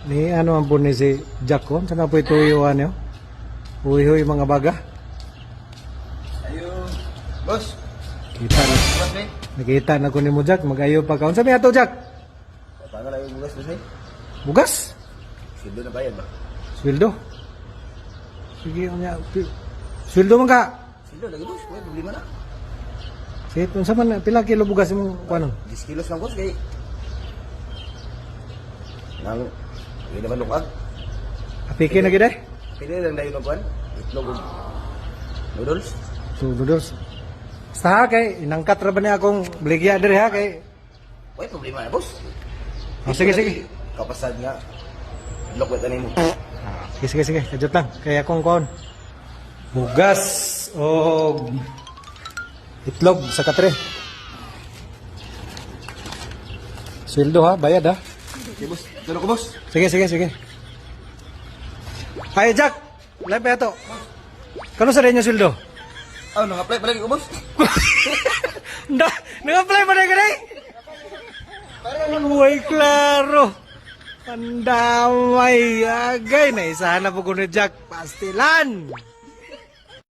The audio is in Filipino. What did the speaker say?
Ni ano ang po ni si Jack ko? Saan na po ito iuwan niyo? Huy mga baga. Ayo, boss. Kita na. Boss, eh. Nakita na ko ni mo Jack. Mag-ayo pa kaon. Sabi ato Jack? Paano lang yung bugas, boss, eh? Bugas? Sildo na bayad ba? Sweldo? Sige, unya. Sweldo man ka? Sildo, lagi, boss. May problema na. Sige, kung saan man, pila kilo bugas mo kuano? 10 kilos lang, boss, kay... Nang... Hindi naman lukag. Apike na gid eh. Pili lang dahil ng kuwan. Itlog o noodles. So, noodles. Basta ha, kay, inangkat ra ba niya akong bligya diri ha, kay... May problema na, boss. Sige, sige. Kapasad nga. Itlog wet mo. Sige, kajot lang. Kaya akong kon. Bugas o itlog sa katre. Sweldo ha, bayad ha. Okay, boss. Tulog ko, boss. Sige. Ay, Jack! Live ba ito? Kano sa rin yung sweldo? Oh, nang-apply pa lagi ko, boss. Nang-apply pa na ka rin? Parang huwag klaro. Pandamay. Agay, naisahan na po ko ni Jack. Pastilan!